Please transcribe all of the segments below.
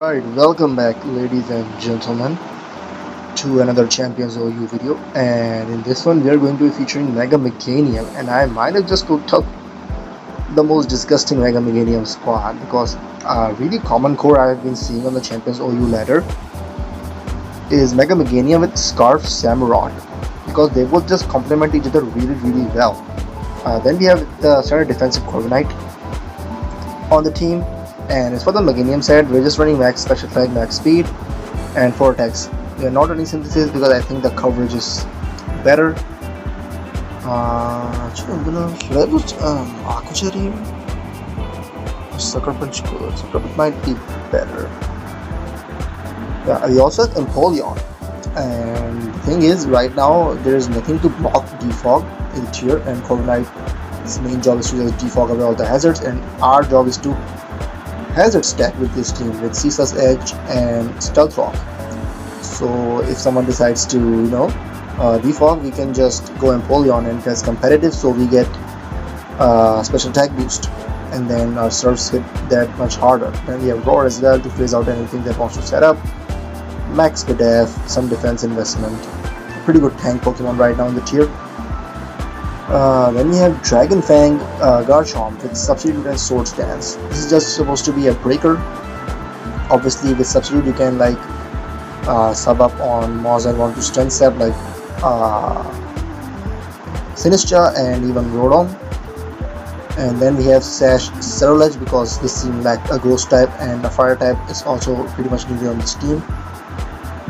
Alright, welcome back, ladies and gentlemen, to another Champions OU video. And in this one, we are going to be featuring Mega Meganium. And I might have just cooked up the most disgusting Mega Meganium squad because a really common core I've been seeing on the Champions OU ladder is Mega Meganium with Scarf Samurott because they both just complement each other really well. Then we have the standard defensive Corviknight on the team. And as for the Meganium side, we're just running max special flag, max speed, and 4 attacks. We are not running synthesis because I think the coverage is better. Actually, should I put Aqua Jet here? Sucker Punch good. Sucker Punch might be better. Yeah, we also have Empoleon. And the thing is, right now, there is nothing to block Defog in tier, and Corviknight's main job is to just defog away all the hazards, and our job is to hazard stack with this team with Cisa's Edge and Stealth Rock. So if someone decides to, defog, we can just go Empoleon and press competitive, so we get special attack boost, and then our serves hit that much harder. Then we have Roar as well to phase out anything that wants to set up. Max Pedef, some defense investment. Pretty good tank Pokemon right now in the tier. Then we have Dragon Fang Garchomp with Substitute and Sword Stance. This is just supposed to be a breaker. Obviously, with Substitute, you can sub up on Moz and want to strength step like Sinistra and even Rodon. And then we have Sash Cerulege because this seems like a Ghost type, and a Fire type is also pretty much needed on this team.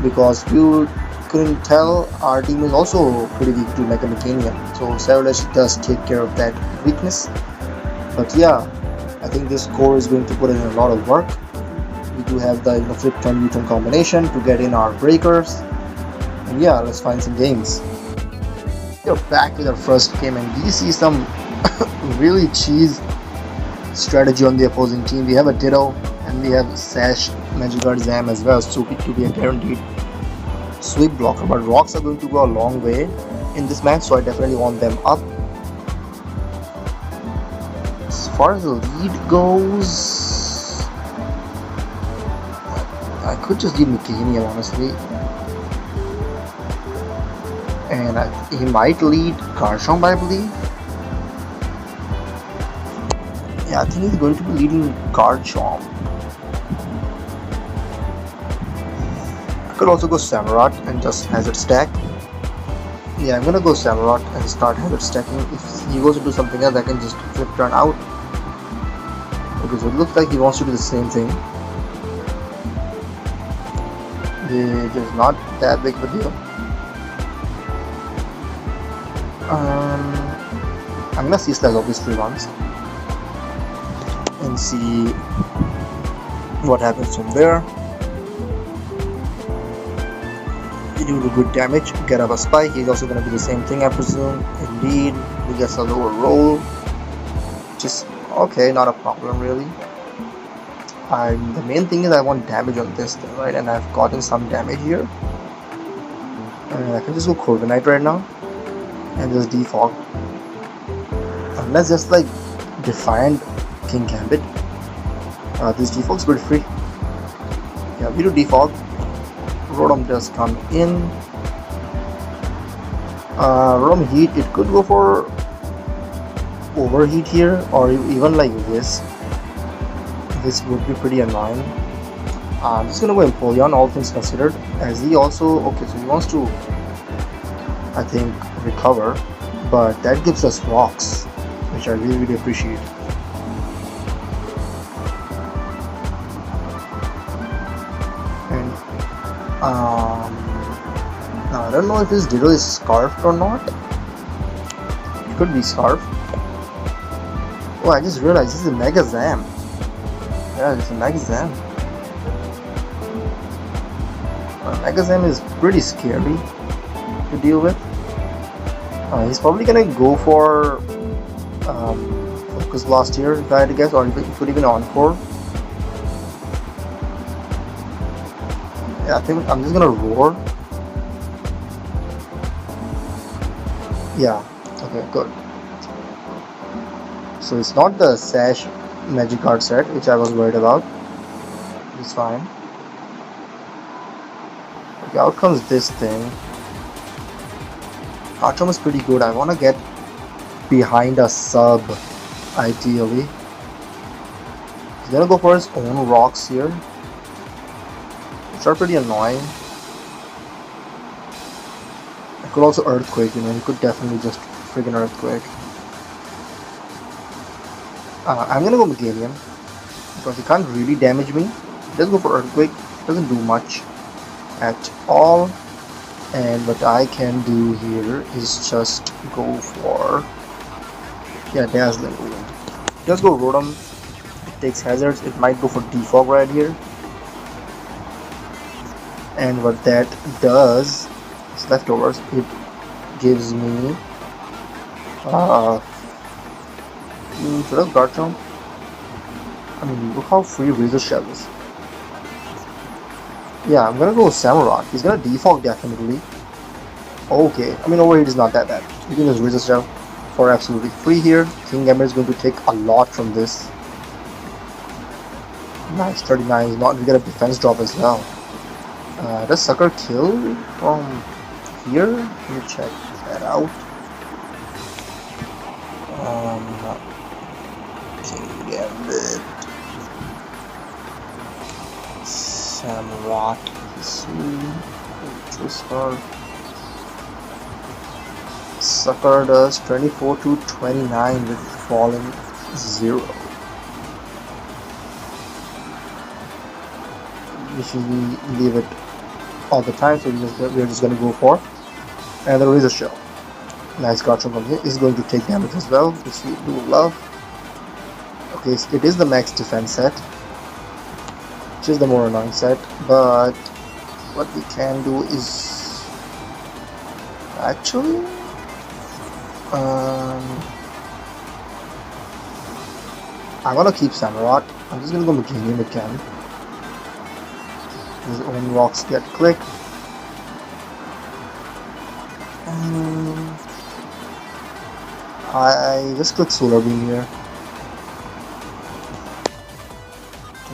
Because if you couldn't tell, our team is also pretty weak to Mega Meganium, so Cerulege does take care of that weakness. But yeah, I think this core is going to put in a lot of work. We do have the flip turn U-turn combination to get in our breakers, and yeah, let's find some games. We're back with our first game, and we see some really cheese strategy on the opposing team. We have a Ditto, and we have Sash Magikarp Zam as well, so it to be a guaranteed sweep blocker, but rocks are going to go a long way in this match, so I definitely want them up. As far as the lead goes, I could just give Meganium honestly, and he might lead Garchomp, I believe. Yeah, I think he's going to be leading Garchomp. Could also go Samurott and just hazard stack. Yeah, I'm gonna go Samurott and start hazard stacking. If he goes to do something else, I can just flip turn out, because it looks like he wants to do the same thing, which is not that big of a deal. I'm gonna see Slash obviously once and see what happens from there. Do good damage, get up a spike. He's also going to do the same thing, I presume. Indeed, he gets a lower roll. Just okay, not a problem really. The main thing is I want damage on this thing, right? And I've gotten some damage here. And I can just go Corviknight right now and just defog. Unless just Defiant King Gambit. This defog's pretty free. Yeah, we do defog. Rodom does come in. Rodom heat, it could go for overheat here, or even like this. This would be pretty annoying. I'm just gonna go Empoleon, all things considered, as he also, okay, so he wants to, I think, recover, but that gives us rocks, which I really appreciate. Now I don't know if his Ditto is scarfed or not. It could be scarfed. Oh, I just realized this is a Mega Zam. Yeah, it's a Mega Zam. Mega Zam is pretty scary to deal with. He's probably gonna go for Focus Blast here, if I had to guess, or he could even Encore. Yeah, I think I'm just gonna Roar. Yeah, okay, good. So it's not the Sash Magikarp set which I was worried about. It's fine. Out comes this thing. Archon is pretty good. I want to get behind a sub, ideally. He's gonna go for his own rocks here, which are pretty annoying. I could also earthquake, you know, he could definitely just friggin' earthquake. I'm gonna go Meganium because he can't really damage me. He does go for earthquake, doesn't do much at all. And what I can do here is just go for dazzling wound. Just go Rotom. It takes hazards. It might go for defog right here. And what that does is leftovers. It gives me should I guard jump? I mean, look how free Razor Shell is. Yeah, I'm gonna go with Samurott. He's gonna defog definitely. Okay, I mean overheat is not that bad. You can just Razor Shell for absolutely free here. King Gambit is going to take a lot from this. Nice, 39. He's not going to get a defense drop as well. Does Sucker kill from here? Let me check that out. King Gambit. Samurott. Sucker does 24 to 29 with falling 0. Usually leave it all the time, so we're just going to go for another Razor Shell. Nice guard from here is going to take damage as well, which we do love. Okay, so it is the max defense set, which is the more annoying set, but what we can do is actually I want to keep Samurott. I'm just going to go Meganium again. His own rocks get clicked. I just click Solar Beam here.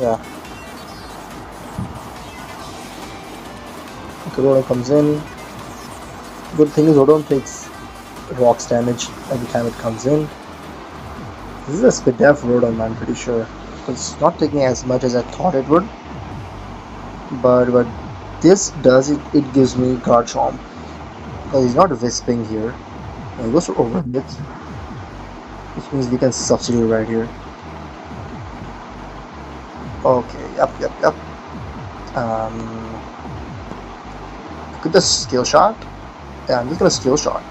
Yeah. Okay, Rotom comes in. Good thing is Rotom takes rocks damage every time it comes in. This is a Spidef Rotom, I'm pretty sure. It's not taking as much as I thought it would. But what this does, it gives me Guard Chomp. Because he's not Wisping here. And he goes for Overhit, which means we can substitute right here. Okay, yep. I could just Skill Shot. Yeah, I'm just gonna Skill Shot.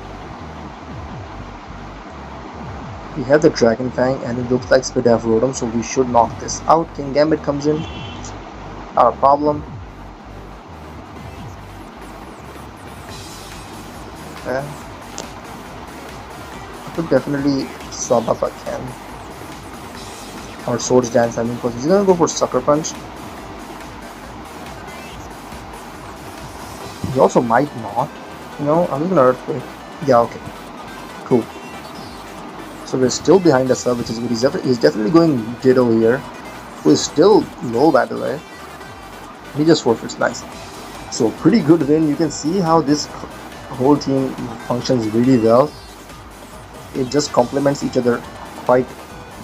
We have the Dragon Fang and it looks like Spidef Rotom, so we should knock this out. King Gambit comes in. Not a problem. Okay. I could definitely sub up if I can. Or Swords Dance, I mean, because he's gonna go for Sucker Punch. He also might not. You know, I'm just gonna Earthquake. Yeah, okay. Cool. So we're still behind the sub, which is good. He's definitely going Ditto here. Who is still low, by the way. He just forfeits. Nice. So pretty good win. You can see how this whole team functions really well. It just complements each other quite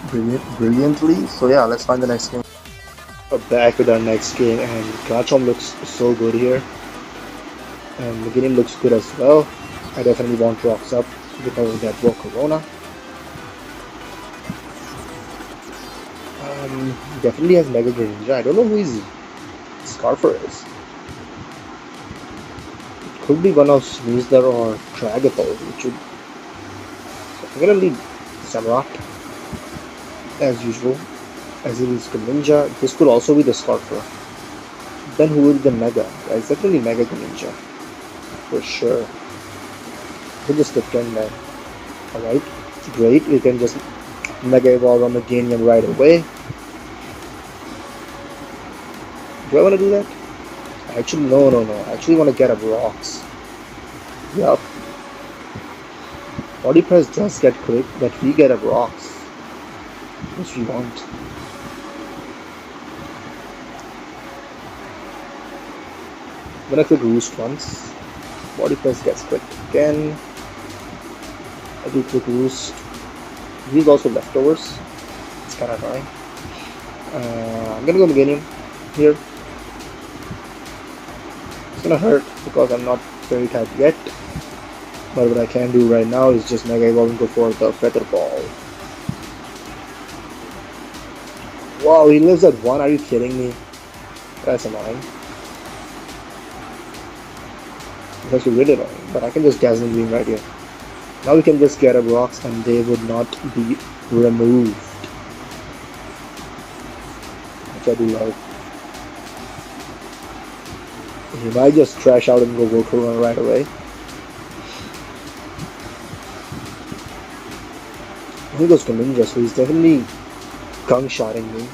brilliantly. So yeah, let's find the next game. We're back with our next game, and Garchomp looks so good here. And Meganium looks good as well. I definitely want rocks up because of that War Corona. Definitely has Mega Greninja. I don't know who his Scarfer is. It could be one of Sneasler or Dragapult, which would. So I'm gonna lead Samurott as usual, as it is Greninja. This could also be the Scarfer. Then who will be the Mega? Yeah, it's definitely Mega Greninja for sure. We'll just turn there. Alright, great. We can just Mega Evolve on Meganium right away. Do I want to do that? Actually, no. I actually want to get up rocks. Yup. Body press does get quick, but we get up rocks. Which we want. gonna click roost once. Body press gets clicked again. I do click roost. These also leftovers. It's kind of annoying. I'm gonna go Meganium here. It's gonna hurt because I'm not fairy type yet. But what I can do right now is just Mega Evolve and go for the Feather Ball. Wow, he lives at 1. Are you kidding me? That's annoying. It's actually really annoying. But I can just Dazzling Gleam right here. Now we can just get up rocks and they would not be removed. Which I do love. He might just crash out and go Volcarona right away. He goes to Ninja, so he's definitely gung-shotting me.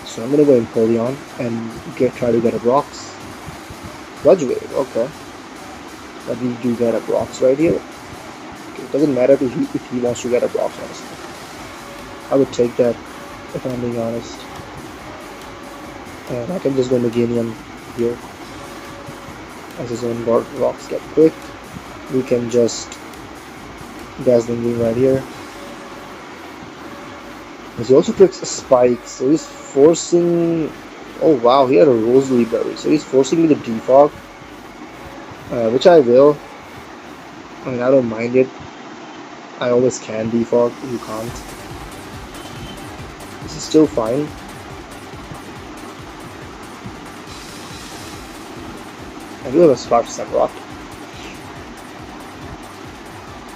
So I'm gonna go Empoleon and try to get up rocks. Sludge Wave, okay. But we do get up rocks right here. Okay, it doesn't matter if he wants to get up rocks, honestly. I would take that if I'm being honest. And I can just go Meganium here. As his own rocks get quick, we can just Dazzling Gleam right here. And he also clicks a Spike, so he's forcing. Oh wow, he had a Rosalie Berry, so he's forcing me to defog, which I will. I mean, I don't mind it. I always can defog. You can't. This is still fine. I do have a Spark Samrock.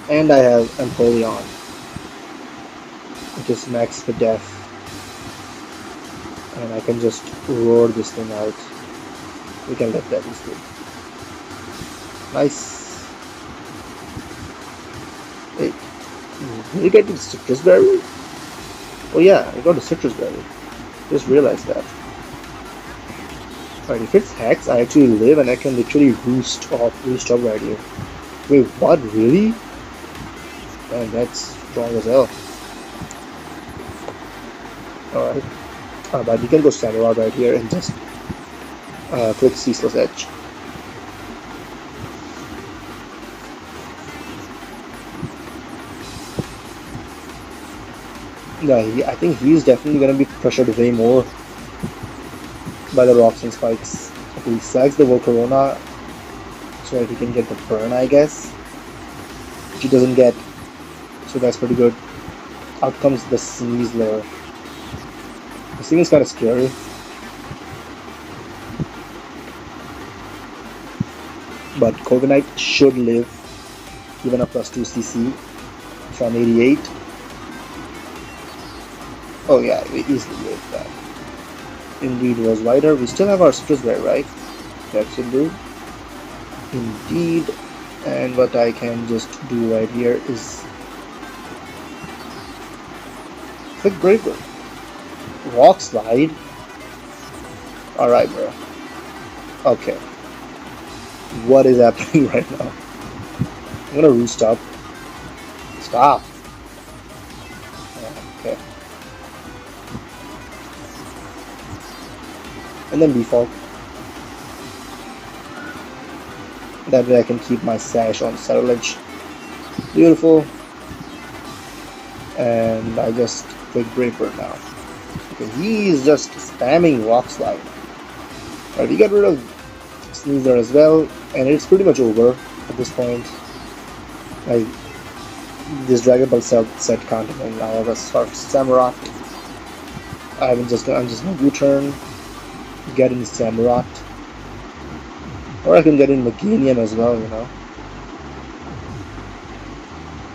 And I have Empoleon, which is max for death. And I can just roar this thing out. We can let that be good. Nice. Hey, did you get the Citrus Berry? Oh yeah, I got a Citrus Berry. Just realized that. Alright, if it's Hex, I actually live and I can literally roost up right here. Wait, what? Really? Man, that's strong as hell. Alright. But you can go Samurai right here and just click Ceaseless Edge. Yeah, I think he's definitely going to be pressured way more by the rocks and spikes. Okay, he sags the Volcarona so that he can get the burn, I guess. Which he doesn't get. So that's pretty good. Out comes the Sneasler. This thing is kind of scary. But Corviknight should live. Even a +2 CC from 88. Oh yeah, we easily live that. Indeed was wider. We still have our Citrus Berry, right? That should do. Indeed. And what I can just do right here is click Breaker. Rock Slide. Alright, bro. Okay. What is happening right now? I'm gonna roost up. Stop. Okay. And then default. That way I can keep my sash on Cerulege. Beautiful. And I just click Braper now. Okay, he is just spamming Rock Slide. Alright, we got rid of Sneasler as well, and it's pretty much over at this point. Like, this Dragon Ball set can't even now have a Samurott. I'm just gonna U-turn, get in Samurott. Or I can get in Meganium as well, you know.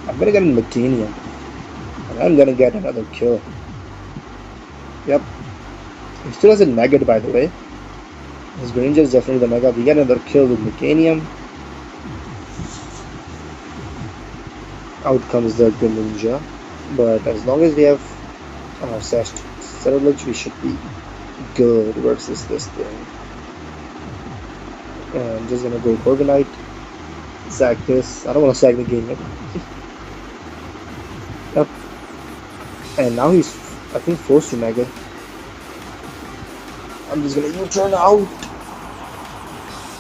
I'm gonna get in Meganium. And I'm gonna get another kill. Yep. He still has a Mega, by the way. His Granger is definitely the Mega. We get another kill with Meganium. Out comes the Greninja. But as long as we have Sash Cerulege, we should be good versus this thing. I'm just gonna go Corviknight. Sag this. I don't want to sag Meganium. Yep. And now he's, I think, forced to Mega. I'm just gonna U-turn out.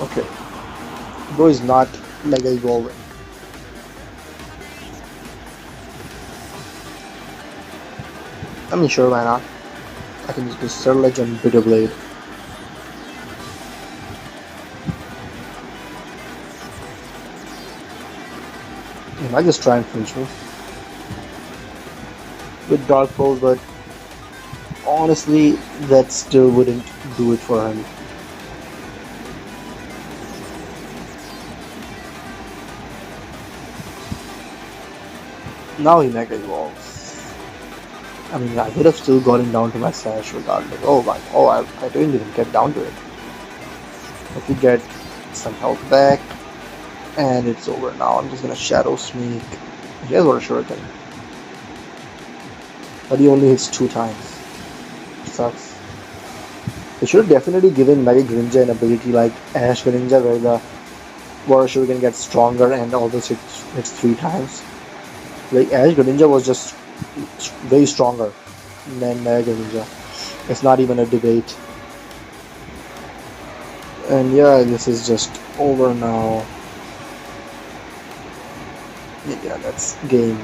Okay. Bro is not mega evolving. I mean, sure, why not? I can just do Surge and Bitter Blade. I might just try and finish me with Dark Pole, but honestly, that still wouldn't do it for him. Now he Mega Evolves. I mean, I would have still gotten down to my Sash regardless. I didn't even get down to it. If we get some health back, and it's over now. I'm just gonna Shadow Sneak. He has Water Shuriken, but he only hits 2 times. Sucks. They should have definitely given Mega Greninja an ability like Ash Greninja, where the Water Shuriken gets stronger and always hits 3 times. Like Ash Greninja was just way stronger than Mega Greninja. It's not even a debate. And yeah, this is just over now. Yeah, that's game.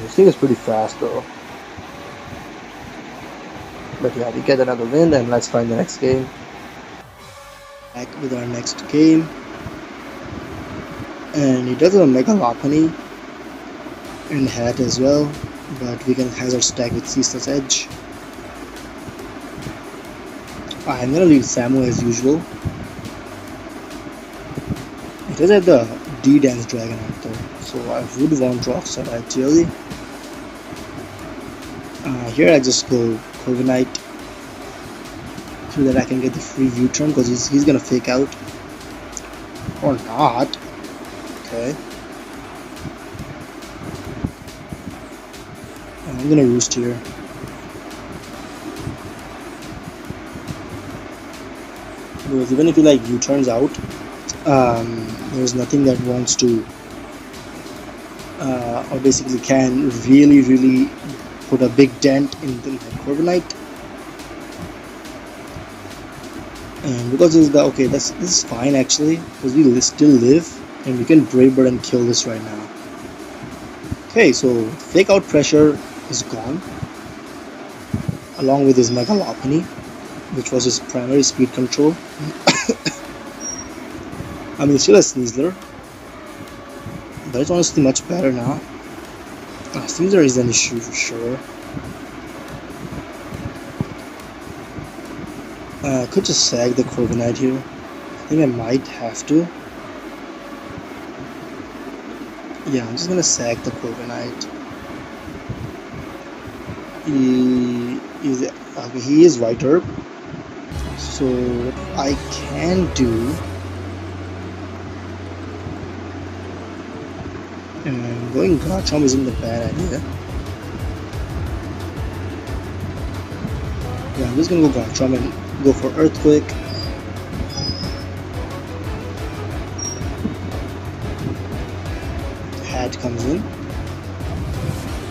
This thing is pretty fast though. But yeah, we get another win, and let's find the next game. Back with our next game. And he does have a Mega Lopunny and Hat as well, but we can hazard stack with Ceaseless Edge. I'm gonna leave Samu as usual. It does have the D-Dance Dragonite though, so I would want Rock Slide ideally. Here I just go Corviknight so that I can get the free U-turn, because he's gonna fake out. Or not. Okay. And I'm gonna Roost here. Because even if he like U-turns out, there's nothing that wants to or basically can really put a big dent in the Corviknight. And because this is okay, this is fine actually, because we still live and we can Brave Bird and kill this right now. Okay, so fake out pressure is gone, along with his Mega Lopunny, which was his primary speed control. I mean, still a Sneasler, but it's honestly much better now. Sneasler is an issue for sure. I could just sag the Corviknight here. I think I might have to. Yeah, I'm just gonna sag the Corviknight. He is White Herb. So what I can do, and going Garchomp isn't a bad idea. Yeah, I'm just gonna go Garchomp and go for Earthquake. Hat comes in.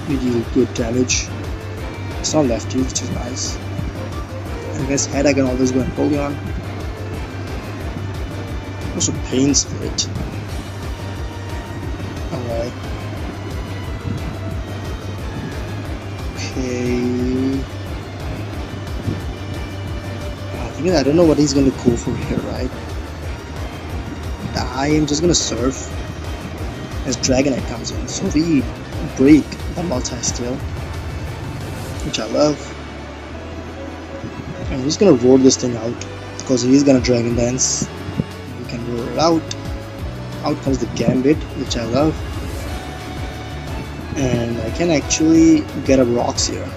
We deal good damage. It's not lefty, which is nice. I guess Hat I can always go Empoleon. Also Pain Split. Alright. Okay. I don't know what he's gonna go for here, right? I am just gonna Surf as Dragonite comes in. So we break the multi-steel, which I love. And we're just gonna roar this thing out, because he's gonna Dragon Dance. We can roar it out. Out comes the Gambit, which I love. And I can actually get up Rocks here.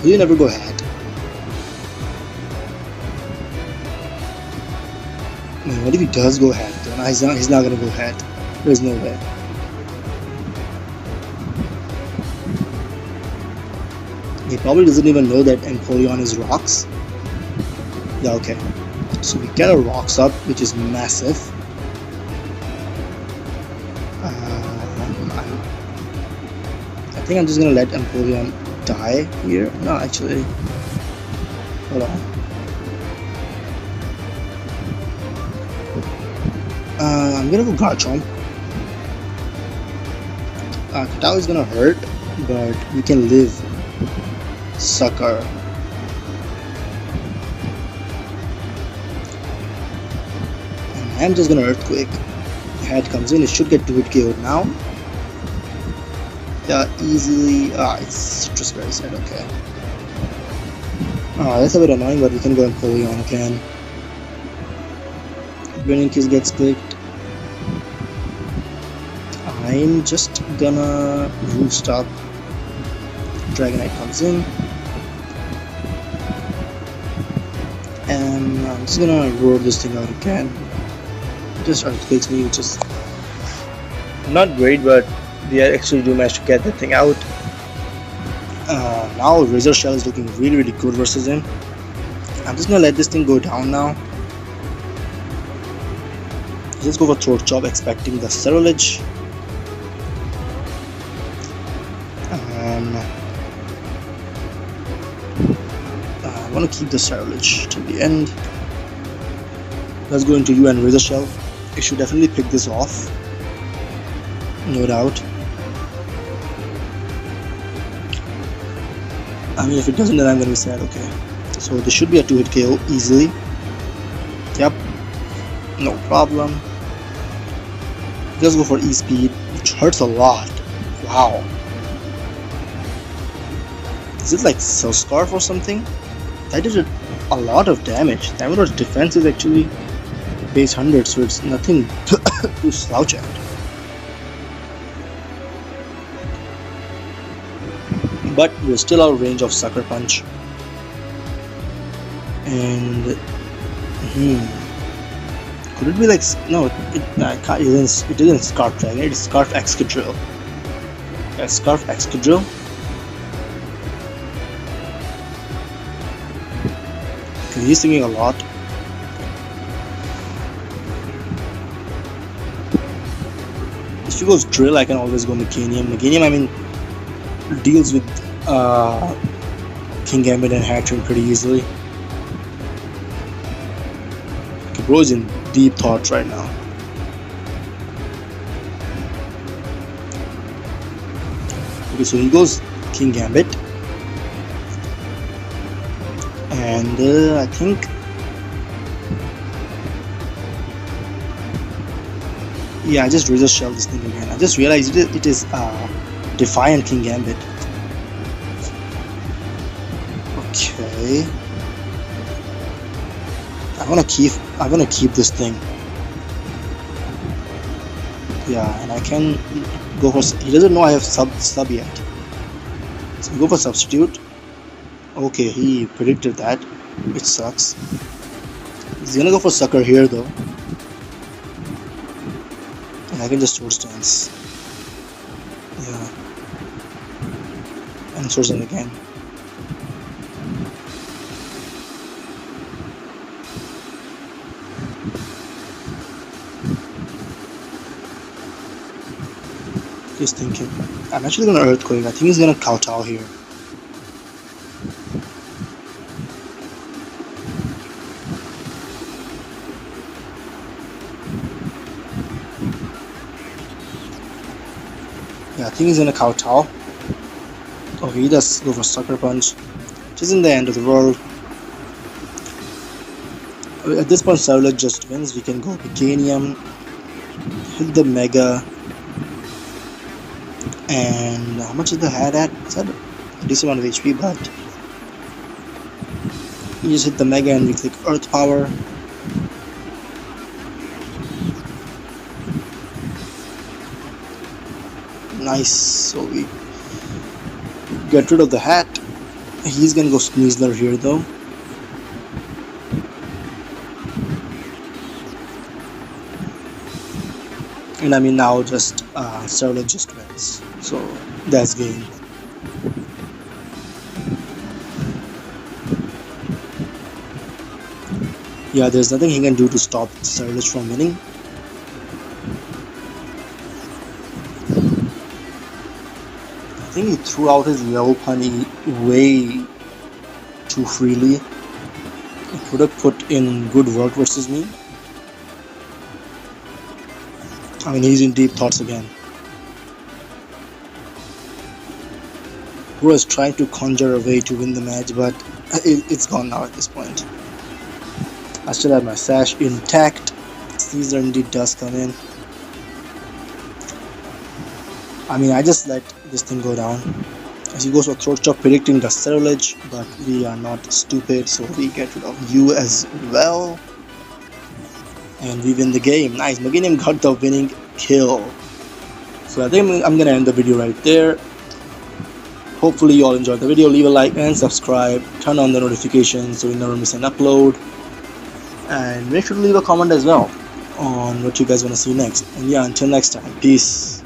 You never go Hat. Man, what if he does go Hat though? No, he's not gonna go Hat. There's no way. He probably doesn't even know that Empoleon is Rocks. Yeah, okay. So we get a Rocks up, which is massive. I think I'm just gonna let Empoleon die here? No, actually. Hold on. I'm gonna go Garchomp. Katao is gonna hurt, but we can live. Sucker. And I'm just gonna Earthquake. Head comes in, it should get 2-hit KO'd now. Yeah, easily. It's Citrus Berry side, okay. That's a bit annoying, but we can go Empoleon again. Burning Kiss gets clicked. I'm just gonna Roost up. Dragonite comes in. And I'm just gonna roar this thing out again. Just Earthquakes me, which is not great, but we actually do manage to get that thing out. Now Razor Shell is looking really good versus him. I'm just gonna let this thing go down now. Just go for Throat Chop, expecting the Cerulege. I want to keep the Cerulege till the end. Let's go into you and Razor Shell. It should definitely pick this off, no doubt. I mean, if it doesn't, then I'm gonna be sad. Okay, so this should be a 2-hit KO easily. Yep, no problem. Just go for E-Speed, which hurts a lot. Wow. Is it like Cell Scarf or something? That did a lot of damage. Tamaro's defense is actually base 100, so it's nothing to slouch at. But we're still out of range of Sucker Punch. And could it be like, no, it isn't Scarf Dragon, it's Scarf Excadrill. Yeah, Scarf Excadrill. Okay, he's thinking a lot. If he goes Drill, I can always go Meganium. Meganium, I mean, deals with King Gambit and Hatching pretty easily. Okay, bro is in deep thought right now. Okay, so he goes King Gambit. And I think I just Razor Shell this thing again. I just realized it is Defiant King Gambit. Okay, I'm gonna keep this thing. Yeah, and I can go for. He doesn't know I have sub yet, so go for Substitute. Okay, he predicted that, which sucks. He's gonna go for Sucker here though. And I can just Sword Stance. Yeah. And Sword Stance again. He's thinking. I'm actually gonna Earthquake. I think he's gonna kowtow here. Yeah, I think he's gonna kowtow. Okay, he does go for Sucker Punch, which isn't the end of the world. At this point, Cerulege just wins. We can go Meganium, hit the Mega, and how much is the head at? It's at a decent amount of HP, but you just hit the Mega and we click Earth Power. Nice, so we get rid of the hat. He's gonna go Sneasler here though. And I mean now just Cerulege just wins, so that's game. Yeah, there's nothing he can do to stop Cerulege from winning. I think he threw out his level pony way too freely. He could have put in good work versus me. I mean, he's in deep thoughts again. He was trying to conjure a way to win the match, but it's gone now at this point. I still have my sash intact. Caesar indeed does come in. I mean, I just let this thing go down. As he goes for throat chop, predicting the cerulage, but we are not stupid, so we get rid of you as well. And we win the game. Nice, Meganium got the winning kill. So I think I'm gonna end the video right there. Hopefully you all enjoyed the video. Leave a like and subscribe. Turn on the notifications so you never miss an upload. And make sure to leave a comment as well on what you guys want to see next. And yeah, until next time, peace.